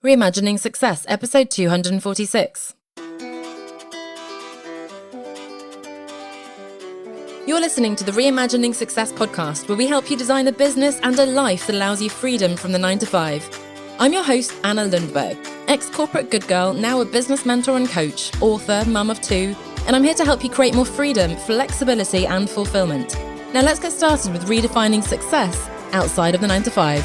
Reimagining Success, episode 246. You're listening to the Reimagining Success podcast, where we help you design a business and a life that allows you freedom from the 9 to 5. I'm your host, Anna Lundberg, ex-corporate good girl, now a business mentor and coach, author, mum of 2, and I'm here to help you create more freedom, flexibility and fulfillment. Now let's get started with redefining success outside of the 9 to 5.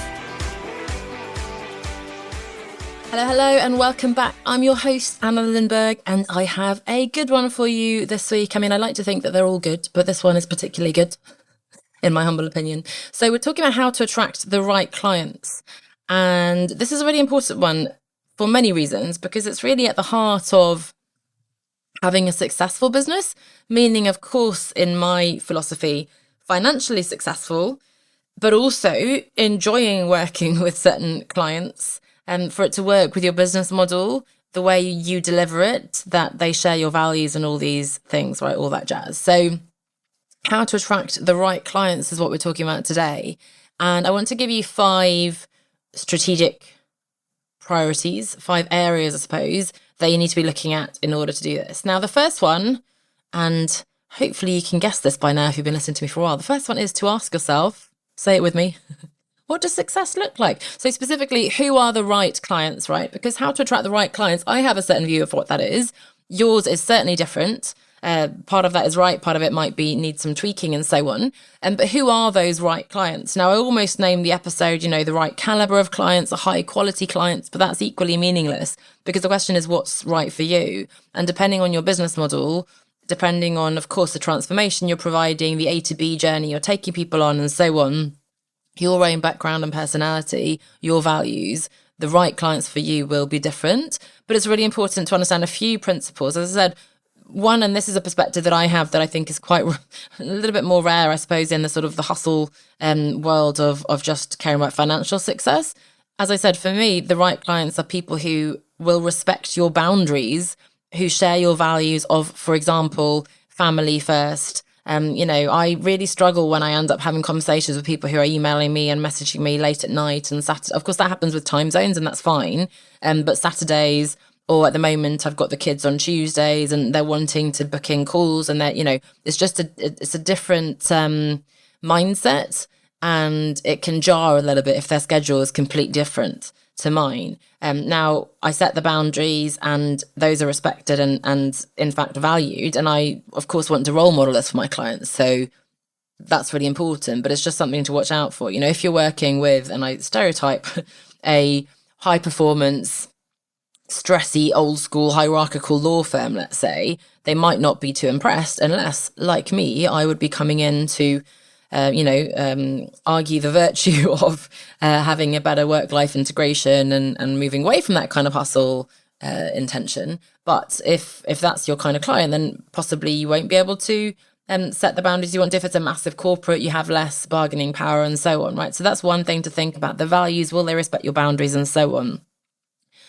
Hello, and welcome back. I'm your host, Anna Lundberg, and I have a good one for you this week. I mean, I like to think that they're all good, but this one is particularly good, in my humble opinion. So we're talking about how to attract the right clients. And this is a really important one for many reasons, because it's really at the heart of having a successful business, meaning, of course, in my philosophy, financially successful, but also enjoying working with certain clients. And for it to work with your business model, the way you deliver it, that they share your values and all these things, right? All that jazz. So how to attract the right clients is what we're talking about today. And I want to give you 5 strategic priorities, 5 areas, I suppose, that you need to be looking at in order to do this. Now, the first one, and hopefully you can guess this by now if you've been listening to me for a while, the first one is to ask yourself, say it with me, what does success look like? So specifically, who are the right clients, right? Because how to attract the right clients, I have a certain view of what that is. Yours is certainly different. Part of that is right, part of it might be need some tweaking and so on. But who are those right clients? Now, I almost named the episode, the right caliber of clients, the high quality clients, but that's equally meaningless because the question is what's right for you. And depending on your business model, depending on, of course, the transformation you're providing, the A to B journey you're taking people on and so on, your own background and personality, your values, the right clients for you will be different. But it's really important to understand a few principles. As I said, one, and this is a perspective that I have that I think is quite a little bit more rare, I suppose, in the sort of the hustle world of just caring about financial success. As I said, for me, the right clients are people who will respect your boundaries, who share your values of, for example, family first. I really struggle when I end up having conversations with people who are emailing me and messaging me late at night and Saturday. Of course, that happens with time zones and that's fine. But Saturdays, or at the moment, I've got the kids on Tuesdays and they're wanting to book in calls and it's just it's a different mindset, and it can jar a little bit if their schedule is completely different to mine. Now, I set the boundaries and those are respected and in fact valued. And I, of course, want to role model this for my clients. So that's really important, but it's just something to watch out for. If you're working with, and I stereotype, a high performance, stressy, old school, hierarchical law firm, let's say, they might not be too impressed unless, like me, I would be coming in to argue the virtue of having a better work-life integration and moving away from that kind of hustle intention. But if that's your kind of client, then possibly you won't be able to set the boundaries you want to. If it's a massive corporate, you have less bargaining power and so on, right? So that's one thing to think about. The values, will they respect your boundaries and so on?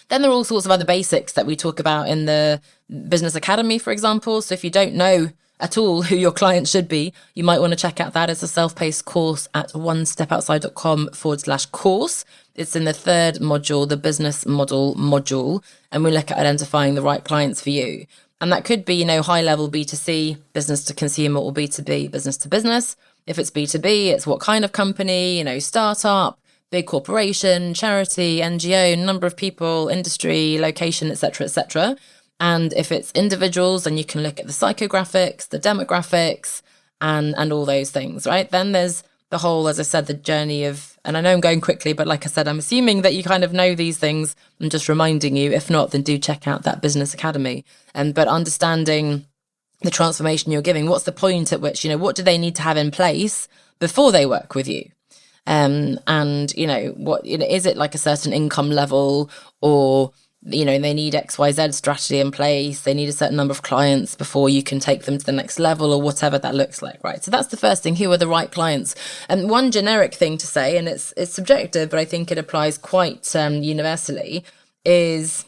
Then there are all sorts of other basics that we talk about in the Business Academy, for example. So if you don't know at all who your client should be, you might want to check out that. It's a self-paced course at onestepoutside.com/course. It's in the 3rd module, the business model module, and we look at identifying the right clients for you. And that could be, high level B2C, business to consumer, or B2B, business to business. If it's B2B, it's what kind of company, startup, big corporation, charity, NGO, number of people, industry, location, etc., etc. And if it's individuals, then you can look at the psychographics, the demographics, and all those things, right? Then there's the whole, as I said, the journey of, and I know I'm going quickly, but like I said, I'm assuming that you kind of know these things. I'm just reminding you. If not, then do check out that Business Academy. but understanding the transformation you're giving, what's the point at which, what do they need to have in place before they work with you? And what, is it like a certain income level, or they need XYZ strategy in place, they need a certain number of clients before you can take them to the next level, or whatever that looks like, right? So that's the first thing. Who are the right clients? And one generic thing to say, and it's subjective, but I think it applies quite universally, is,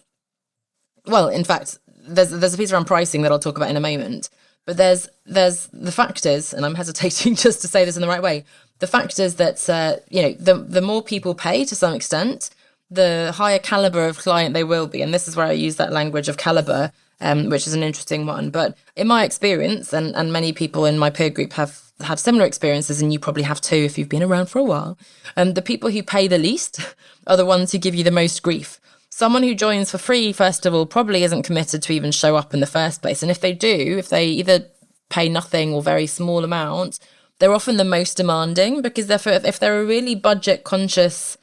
well, in fact, there's a piece around pricing that I'll talk about in a moment, but there's the fact is, and I'm hesitating just to say this in the right way, the fact is that, the more people pay to some extent, the higher caliber of client they will be. And this is where I use that language of caliber, which is an interesting one. But in my experience, and many people in my peer group have similar experiences, and you probably have too if you've been around for a while, the people who pay the least are the ones who give you the most grief. Someone who joins for free, first of all, probably isn't committed to even show up in the first place. And if they do, if they either pay nothing or very small amounts, they're often the most demanding, because if they're a really budget conscious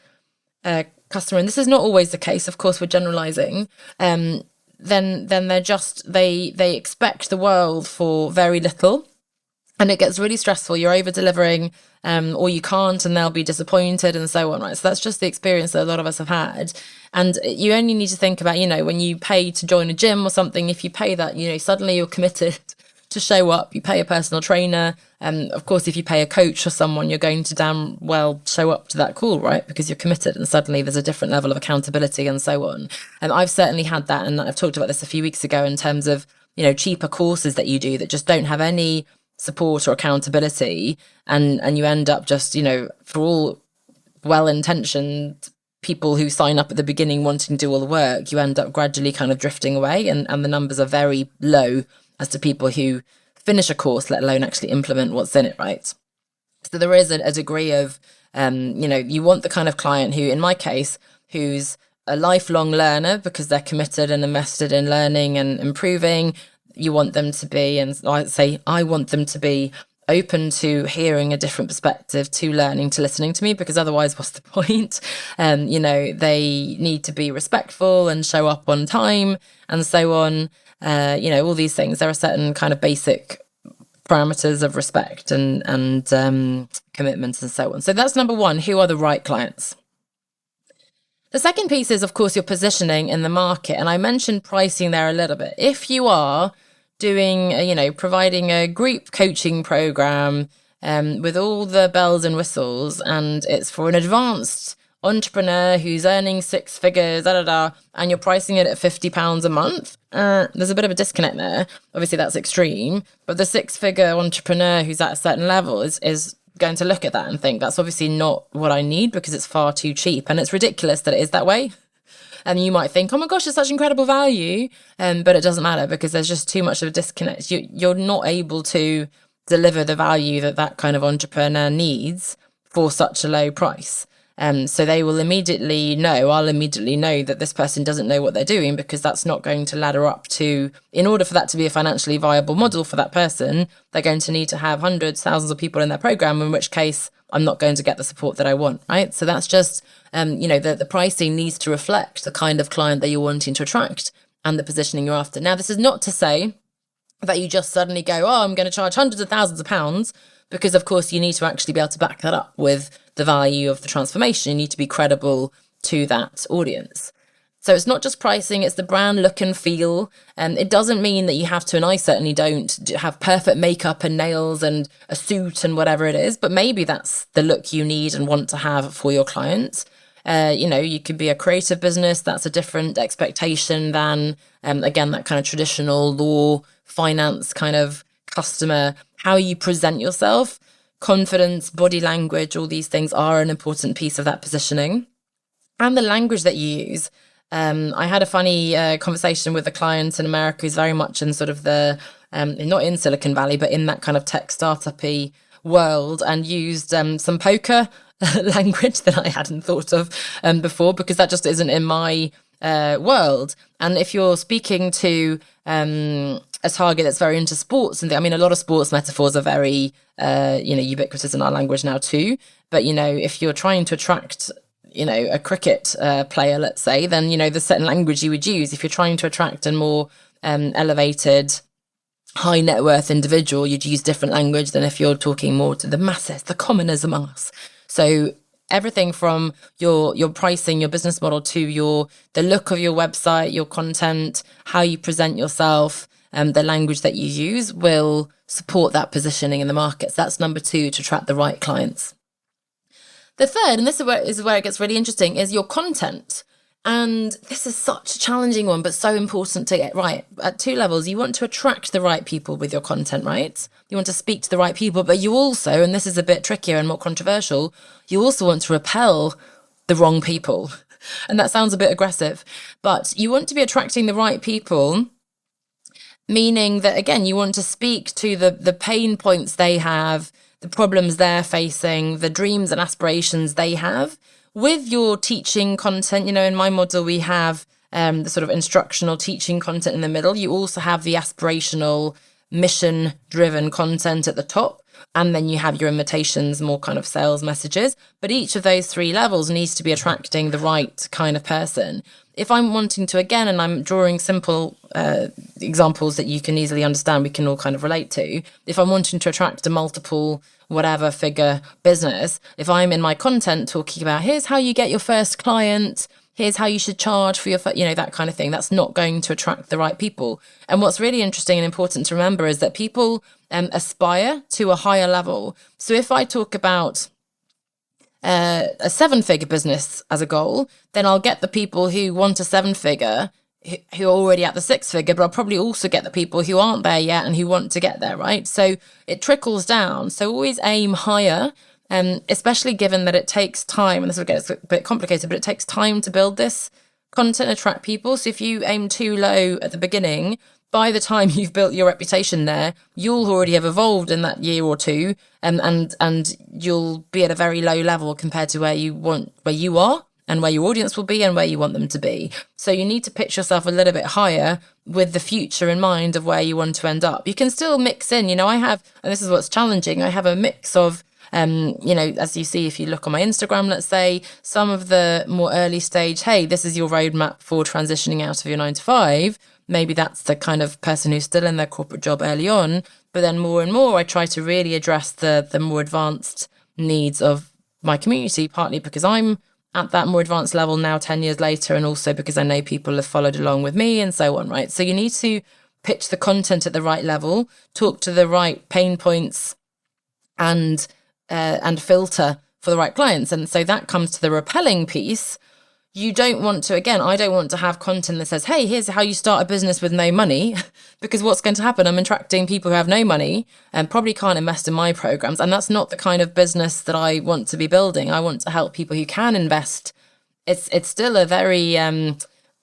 customer, and this is not always the case, of course, we're generalizing, then they're just, they expect the world for very little. And it gets really stressful. You're over delivering, or you can't, and they'll be disappointed and so on, right? So that's just the experience that a lot of us have had. And you only need to think about, when you pay to join a gym or something, if you pay that, suddenly you're committed to show up. You pay a personal trainer. Of course, if you pay a coach or someone, you're going to damn well show up to that call, right? Because you're committed, and suddenly there's a different level of accountability and so on. And I've certainly had that. And I've talked about this a few weeks ago in terms of, cheaper courses that you do that just don't have any support or accountability, and you end up just, for all well-intentioned people who sign up at the beginning wanting to do all the work, you end up gradually kind of drifting away, and the numbers are very low as to people who finish a course, let alone actually implement what's in it, right? So there is a degree of, you want the kind of client who, in my case, who's a lifelong learner because they're committed and invested in learning and improving. You want them to be, and I want them to be open to hearing a different perspective, to learning, to listening to me, because otherwise what's the point? They need to be respectful and show up on time and so on. All these things. There are certain kind of basic parameters of respect and commitments and so on. So that's number one. Who are the right clients? The second piece is, of course, your positioning in the market. And I mentioned pricing there a little bit. If you are doing, providing a group coaching program with all the bells and whistles, and it's for an advanced entrepreneur who's earning six figures, and you're pricing it at £50 a month, there's a bit of a disconnect there. Obviously, that's extreme. But the six-figure entrepreneur who's at a certain level is going to look at that and think that's obviously not what I need, because it's far too cheap. And it's ridiculous that it is that way. And you might think, oh my gosh, it's such incredible value. But it doesn't matter, because there's just too much of a disconnect. You're not able to deliver the value that kind of entrepreneur needs for such a low price. So they will immediately know, I'll immediately know that this person doesn't know what they're doing, because that's not going to ladder up to, in order for that to be a financially viable model for that person, they're going to need to have hundreds, thousands of people in their program, in which case I'm not going to get the support that I want, right? So that's just, the pricing needs to reflect the kind of client that you're wanting to attract and the positioning you're after. Now, this is not to say that you just suddenly go, oh, I'm going to charge hundreds of thousands of pounds, because of course you need to actually be able to back that up with the value of the transformation. You need to be credible to that audience. So it's not just pricing, it's the brand look and feel. And it doesn't mean that you have to, and I certainly don't, have perfect makeup and nails and a suit and whatever it is, but maybe that's the look you need and want to have for your clients. You could be a creative business. That's a different expectation than, again, that kind of traditional law, finance kind of customer. How you present yourself, confidence, body language, all these things are an important piece of that positioning. And the language that you use. I had a funny conversation with a client in America who's very much in sort of the, not in Silicon Valley, but in that kind of tech startup-y world, and used some poker language that I hadn't thought of before, because that just isn't in my world. And if you're speaking to a target that's very into sports, and a lot of sports metaphors are very, ubiquitous in our language now too. But, if you're trying to attract, a cricket player, let's say, then, there's certain language you would use. If you're trying to attract a more elevated, high net worth individual, you'd use different language than if you're talking more to the masses, the commoners among us. So everything from your pricing, your business model, to the look of your website, your content, how you present yourself, the language that you use will support that positioning in the market. So that's number 2, to attract the right clients. The third, and this is where it gets really interesting, is your content. And this is such a challenging one, but so important to get right at 2 levels. You want to attract the right people with your content, right? You want to speak to the right people, but you also, and this is a bit trickier and more controversial, you also want to repel the wrong people. And that sounds a bit aggressive, but you want to be attracting the right people, meaning that, again, you want to speak to the pain points they have, the problems they're facing, the dreams and aspirations they have with your teaching content. In my model, we have the sort of instructional teaching content in the middle. You also have the aspirational, mission-driven content at the top. And then you have your invitations, more kind of sales messages. But each of those three levels needs to be attracting the right kind of person. If I'm wanting to, again, and I'm drawing simple examples that you can easily understand, we can all kind of relate to. If I'm wanting to attract a multiple whatever figure business, if I'm in my content talking about here's how you get your first client, here's how you should charge for your, that kind of thing, that's not going to attract the right people. And what's really interesting and important to remember is that people aspire to a higher level. So if I talk about a 7-figure business as a goal, then I'll get the people who want a 7-figure who are already at the 6-figure, but I'll probably also get the people who aren't there yet and who want to get there, right? So it trickles down. So always aim higher, especially given that it takes time, and this will get a bit complicated, but it takes time to build this content, attract people. So if you aim too low at the beginning, by the time you've built your reputation there, you'll already have evolved in that year or two, and you'll be at a very low level compared to where you are and where your audience will be and where you want them to be. So you need to pitch yourself a little bit higher with the future in mind of where you want to end up. You can still mix in, I have, and this is what's challenging, I have a mix of, as you see, if you look on my Instagram, let's say, some of the more early stage, hey, this is your roadmap for transitioning out of your 9-to-5. Maybe that's the kind of person who's still in their corporate job early on. But then more and more, I try to really address the more advanced needs of my community, partly because I'm at that more advanced level now 10 years later, and also because I know people have followed along with me and so on, right? So you need to pitch the content at the right level, talk to the right pain points, and filter for the right clients. And so that comes to the repelling piece. You don't want to, again, I don't want to have content that says, hey, here's how you start a business with no money, because what's going to happen? I'm attracting people who have no money and probably can't invest in my programs. And that's not the kind of business that I want to be building. I want to help people who can invest. It's still a very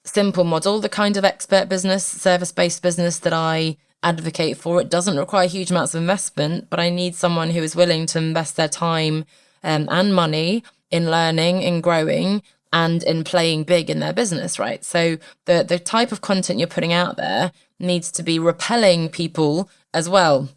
simple model, the kind of expert business, service-based business that I advocate for. It doesn't require huge amounts of investment, but I need someone who is willing to invest their time and money in learning, in growing, and in playing big in their business, right? So the type of content you're putting out there needs to be repelling people as well.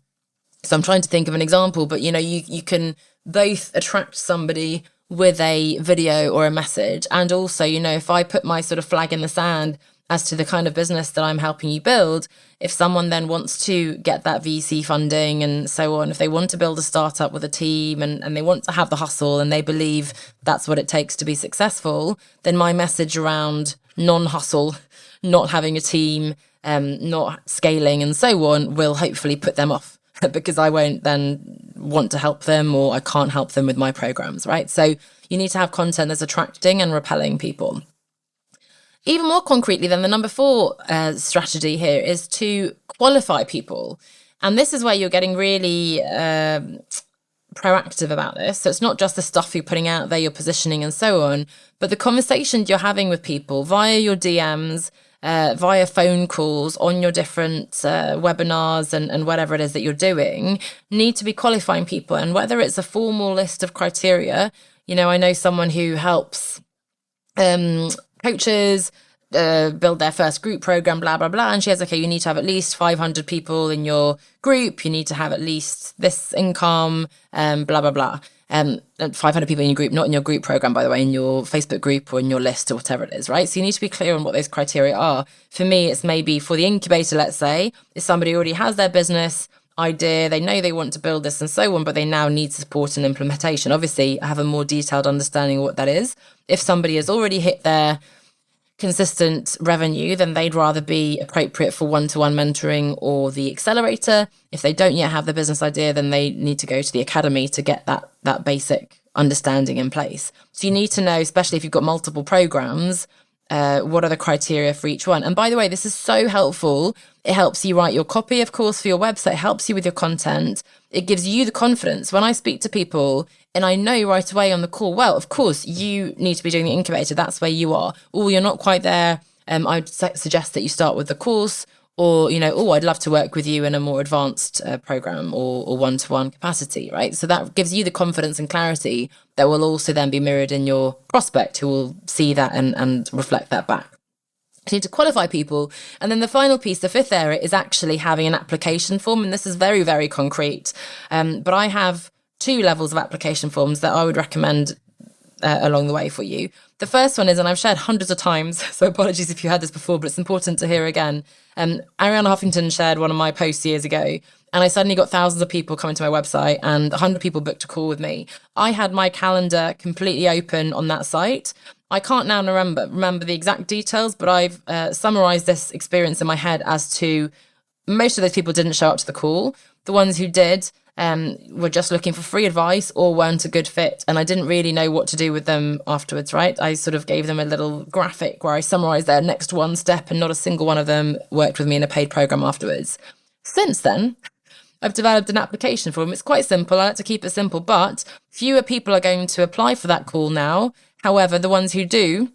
So I'm trying to think of an example, but you can both attract somebody with a video or a message, and also, if I put my sort of flag in the sand as to the kind of business that I'm helping you build, if someone then wants to get that VC funding and so on, if they want to build a startup with a team and they want to have the hustle and they believe that's what it takes to be successful, then my message around non-hustle, not having a team, not scaling and so on will hopefully put them off because I won't then want to help them, or I can't help them with my programs, right? So you need to have content that's attracting and repelling people. Even more concretely, then, the number 4 strategy here is to qualify people. And this is where you're getting really proactive about this. So it's not just the stuff you're putting out there, your positioning and so on, but the conversations you're having with people via your DMs, via phone calls, on your different webinars and whatever it is that you're doing, need to be qualifying people. And whether it's a formal list of criteria, I know someone who helps coaches build their first group program, blah, blah, blah. And she has, okay, you need to have at least 500 people in your group. You need to have at least this income, blah, blah, blah. 500 people in your group, not in your group program, by the way, in your Facebook group or in your list or whatever it is, right? So you need to be clear on what those criteria are. For me, it's maybe for the incubator, let's say, if somebody already has their business idea, they know they want to build this and so on, but they now need support and implementation. Obviously, I have a more detailed understanding of what that is. If somebody has already hit their consistent revenue, then they'd rather be appropriate for one-to-one mentoring or the accelerator. If they don't yet have the business idea, then they need to go to the academy to get that basic understanding in place. So you need to know, especially if you've got multiple programs, what are the criteria for each one. And by the way, this is so helpful. It helps you write your copy, of course, for your website. It helps you with your content. It gives you the confidence. When I speak to people and I know right away on the call, well, of course, you need to be doing the incubator. That's where you are. Oh, you're not quite there. I'd suggest that you start with the course, or, I'd love to work with you in a more advanced program or one-to-one capacity, right? So that gives you the confidence and clarity that will also then be mirrored in your prospect, who will see that and reflect that back. You need to qualify people. And then the final piece, the fifth area, is actually having an application form. And this is very, very concrete. But I have 2 levels of application forms that I would recommend along the way for you. The first one is, and I've shared hundreds of times, so apologies if you had this before, but it's important to hear again. Arianna Huffington shared one of my posts years ago, and I suddenly got thousands of people coming to my website, and 100 people booked a call with me. I had my calendar completely open on that site. I can't now remember the exact details, but I've summarized this experience in my head as to most of those people didn't show up to the call. The ones who did were just looking for free advice or weren't a good fit. And I didn't really know what to do with them afterwards, right? I sort of gave them a little graphic where I summarized their next one step, and not a single one of them worked with me in a paid program afterwards. Since then, I've developed an application form. It's quite simple. I like to keep it simple, but fewer people are going to apply for that call now. However, the ones who do,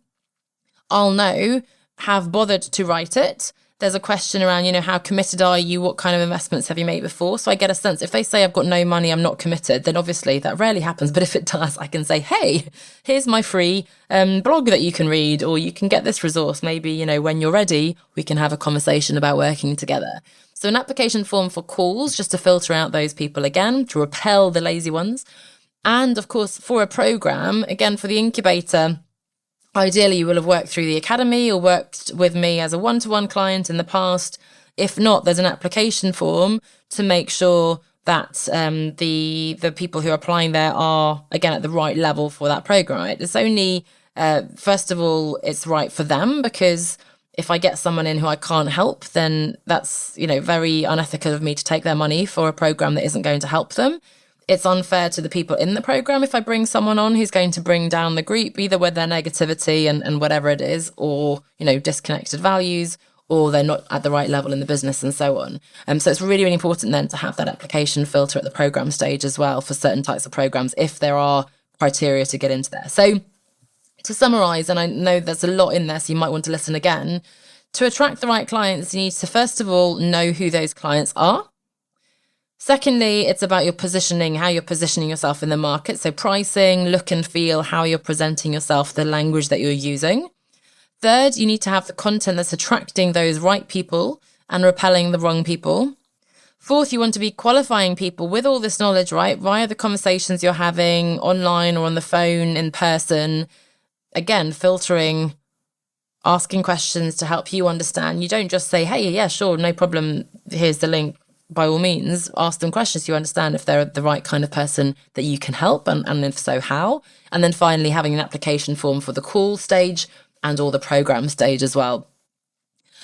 I'll know, have bothered to write it. There's a question around, how committed are you? What kind of investments have you made before? So I get a sense, if they say I've got no money, I'm not committed, then obviously that rarely happens. But if it does, I can say, hey, here's my free blog that you can read, or you can get this resource. Maybe, when you're ready, we can have a conversation about working together. So an application form for calls, just to filter out those people again, to repel the lazy ones. And of course, for a program, again, for the incubator, ideally, you will have worked through the academy or worked with me as a one-to-one client in the past. If not, there's an application form to make sure that the people who are applying there are, again, at the right level for that program, right? It's only, first of all, it's right for them, because if I get someone in who I can't help, then that's, very unethical of me to take their money for a program that isn't going to help them. It's unfair to the people in the program if I bring someone on who's going to bring down the group, either with their negativity and whatever it is, or, disconnected values, or they're not at the right level in the business and so on. So it's really, really important then to have that application filter at the program stage as well for certain types of programs, if there are criteria to get into there. So to summarize, and I know there's a lot in there, so you might want to listen again, to attract the right clients, you need to first of all know who those clients are. Secondly, it's about your positioning, how you're positioning yourself in the market. So pricing, look and feel, how you're presenting yourself, the language that you're using. Third, you need to have the content that's attracting those right people and repelling the wrong people. Fourth, you want to be qualifying people with all this knowledge, right? Via the conversations you're having online or on the phone, in person. Again, filtering, asking questions to help you understand. You don't just say, hey, yeah, sure, no problem, here's the link. By all means, ask them questions so you understand if they're the right kind of person that you can help, and if so, how. And then finally, having an application form for the call stage and or the program stage as well.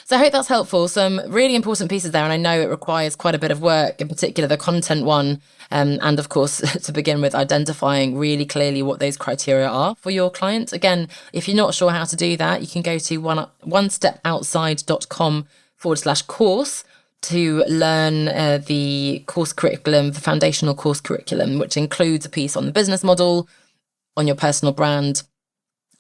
So I hope that's helpful. Some really important pieces there, and I know it requires quite a bit of work, in particular the content one, and of course, to begin with, identifying really clearly what those criteria are for your client. Again, if you're not sure how to do that, you can go to onestepoutside.com/course to learn the course curriculum, the foundational course curriculum, which includes a piece on the business model, on your personal brand,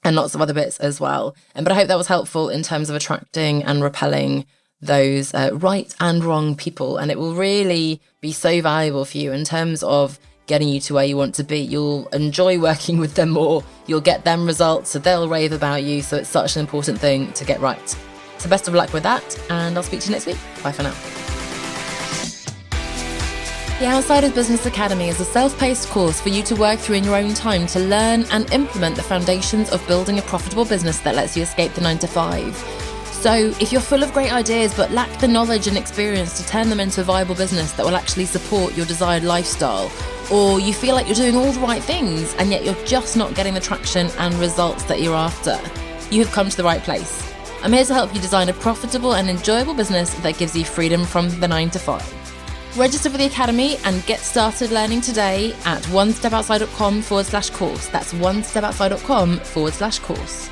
and lots of other bits as well. But I hope that was helpful in terms of attracting and repelling those right and wrong people. And it will really be so valuable for you in terms of getting you to where you want to be. You'll enjoy working with them more. You'll get them results, so they'll rave about you. So it's such an important thing to get right. So best of luck with that, and I'll speak to you next week. Bye for now. The Outsiders Business Academy is a self-paced course for you to work through in your own time to learn and implement the foundations of building a profitable business that lets you escape the 9-to-5. So if you're full of great ideas but lack the knowledge and experience to turn them into a viable business that will actually support your desired lifestyle, or you feel like you're doing all the right things and yet you're just not getting the traction and results that you're after, you have come to the right place. I'm here to help you design a profitable and enjoyable business that gives you freedom from the 9-to-5. Register for the Academy and get started learning today at onestepoutside.com/course. That's onestepoutside.com/course.